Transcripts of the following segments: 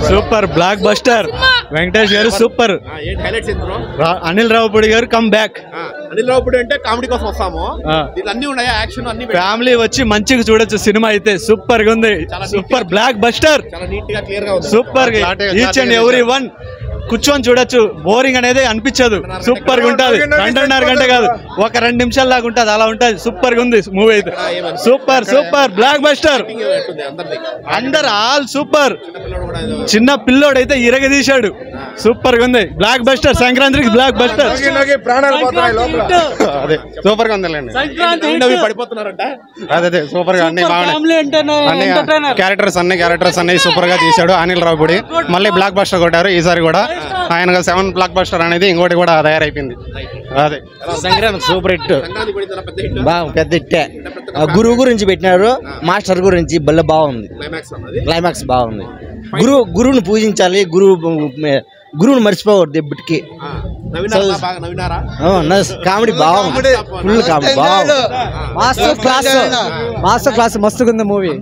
Super block buster Venkatesh గారు super. Anil Ravipudi గారు come back. Anil Ravipudi అంటే కామెడీ కోసం వస్తాము, అన్ని ఉన్నాయా యాక్షన్ అన్ని ఫ్యామిలీ వచ్చి మంచిగా చూడొచ్చు సినిమా అయితే సూపర్ గా ఉంది. Super block buster super each and every one కూర్చొని చూడొచ్చు, బోరింగ్ అనేది అనిపించదు, సూపర్ గా ఉంటది. 2.5 గంట కాదు, ఒక 2 నిమిషాల లాగా ఉంటది, అలా ఉంటది. సూపర్ గా ఉంది మూవీ అయితే, సూపర్ సూపర్ బ్లాక్ బస్టర్. అందరు ఆల్ సూపర్. చిన్న పిల్లోడు అయితే ఇరగదీశాడు, సూపర్ గా ఉంది. బ్లాక్ బస్టర్ సంక్రాంతికి బ్లాక్ బస్టర్. అదే సూపర్ గా ఉందండి. అదే సూపర్ గా అన్ని క్యారెక్టర్స్ అన్ని సూపర్ గా తీశాడు అనిల్ రావుపూడి. మళ్ళీ బ్లాక్ బస్టర్ కొట్టారు ఈసారి కూడా. ఆయన 7 బ్లాక్ బస్టర్ అనేది ఇంకోటి కూడా తయారైపోయింది. అదే సంక్రాంతి సూపర్ హిట్, బాగా పెద్ద హిట్టే. గురువు గురించి పెట్టినారు, మాస్టర్ గురించి భలే బాగుంది. క్లైమాక్స్ బాగుంది. గురువుని పూజించాలి, గురువుని మర్చిపోవద్దు ఎప్పటికి. కామెడీ బాగుంది, ఫుల్ కామెడీ బాగుంది. మాస్టర్ క్లాస్ మస్తుగా ఉంది మూవీ.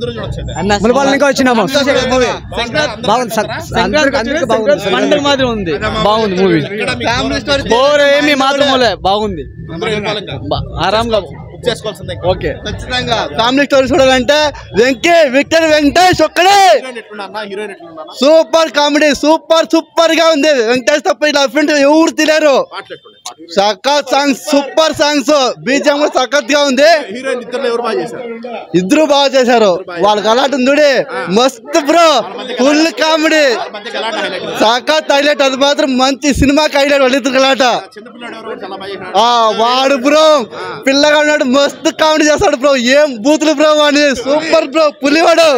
ములబాల ఇంకా వచ్చినాము, బాగుంది మాత్రం ఉంది, బాగుంది మూవీ. బోర్ ఏమి మాత్రం బాగుంది, ఆరాంగా. ఓకే ఖచ్చితంగా ఫ్యామిలీ స్టోరీ చూడాలంటే విక్టర్ వెంకటేష్ ఒక్కడే. సూపర్ కామెడీ, సూపర్ గా ఉంది. వెంకటేష్ తప్ప ఇలా ఫ్రెండ్ ఎవరు తెలియరు. సఖత్ సాంగ్స్, సూపర్ సాంగ్స్, బీజం కూడా సఖత్ గా ఉంది. ఇద్దరు బాగా చేశారు. వాళ్ళకి అలాంటి ఉంది మస్త్ బ్రో, ఫుల్ కామెడీ, సఖత్ హైలైట్. అది మాత్రం మంచి సినిమాకి హైలైట్. వాళ్ళిద్దరు అలాట వాడు బ్రో పిల్లగా ఉన్నాడు, మస్తు కామెడీ చేస్తాడు బ్రో. ఏం బూతులు బ్రో అని, సూపర్ బ్రో. పులివాడు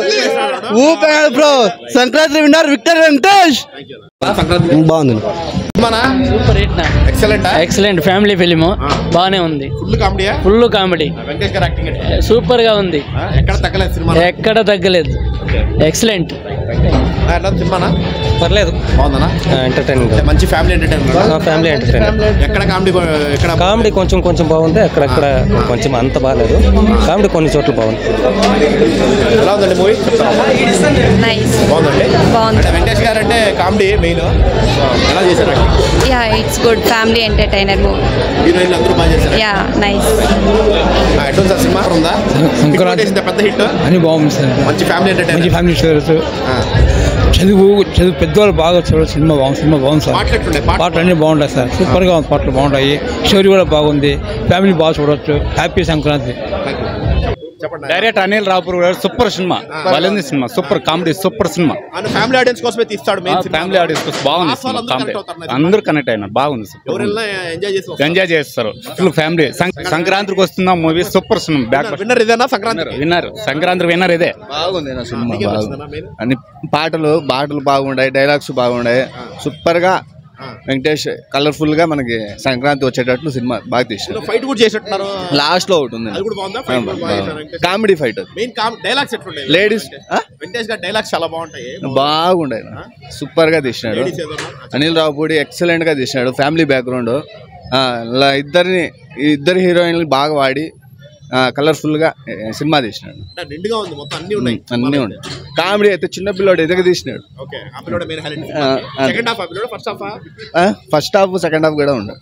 ఊపాడు బ్రో. సంక్రాంతి విన్నారు విక్టర్ వెంకటేష్. బాగుంది, ఎక్సలెంట్ ఫ్యామిలీ ఫిలిం, బాగానే ఉంది. ఫుల్ కామెడీ, సూపర్ గా ఉంది, ఎక్కడ తగ్గలేదు. ఎక్సలెంట్, పర్లేదు, ఎంటర్టైనింగ్, మంచి ఫ్యామిలీ ఎంటర్టైన్మెంట్. ఎక్కడ కామెడీ కొంచెం బాగుంది, అక్కడక్కడ కొంచెం అంత బాగాలేదు. కామెడీ కొన్ని చోట్ల బాగుంది. ఎలా ఉందండి మూవీ? బాగుందండి. వెంకటేష్ గారు అంటే కామెడీ మెయిన్, ఎలా చేశారు? Yeah it's good family entertainer movie. హీరోయిన్లు అందరూ బాగా చేశారు. Yeah nice. ఎట్లా సార్ సినిమా ఉందా? పెద్ద హిట్ అని బాగుంది సార్. మంచి ఫ్యామిలీ ఎంటర్టైనర్, ఫ్యామిలీ స్టోరీస్, చదువు పెద్దవాళ్ళు బాగా చూడాలి. సినిమా బాగుంది సార్. పాటలు అన్నీ బాగుంటాయి సార్, సూపర్గా ఉంది. పాటలు బాగుంటాయి, స్టోరీ కూడా బాగుంది, ఫ్యామిలీ బాగా చూడవచ్చు. హ్యాపీ సంక్రాంతి. డైరెక్ట్ అనిల్ రావుపూడి గారు సూపర్ సినిమా, బాగుంది cinema, super comedy, super cinema. Family audience కోసమే తీస్తాడు, ఫ్యామిలీ ఆడియన్స్ కోసం బాగుంది సినిమా. కామెడీ అందరూ కనెక్ట్ అయినారు, బాగుంది. ఎంజాయ్ చేస్తారు ఫుల్ ఫ్యామిలీ. సంక్రాంతికి వస్తున్న మూవీ సూపర్ సినిమా. విన్నర్ ఇదేనా? సంక్రాంతి విన్నర్ ఇదే. బాగుంది సినిమా, అన్ని పాటలు బాగుండాయి, డైలాగ్స్ బాగుండాయి. సూపర్ గా వెంకటేష్ కలర్ఫుల్ గా మనకి సంక్రాంతి వచ్చేటట్లు సినిమా బాగా తీశారు. ఫైట్ కూడా చేసేట్టున్నారు లాస్ట్ లో ఒకటి ఉంది, కామెడీ ఫైట్. లేడీస్ వెంకటేష్ గారి డైలాగ్స్ చాలా బాగుంటాయి, బాగుండే, సూపర్ గా తీసినాడు. అనిల్ రావుపూడి ఎక్సలెంట్ గా తీసినాడు. ఫ్యామిలీ బ్యాక్గ్రౌండ్, ఇద్దరు హీరోయిన్లు బాగా వాడి కలర్ఫుల్ గా సినిమా తీసినాడు. అన్ని ఉన్నాయి. కామెడీ అయితే చిన్న పిల్లోడు ఎదుగు తీసినాడు. ఫస్ట్ హాఫ్ సెకండ్ హాఫ్ కూడా ఉండదు.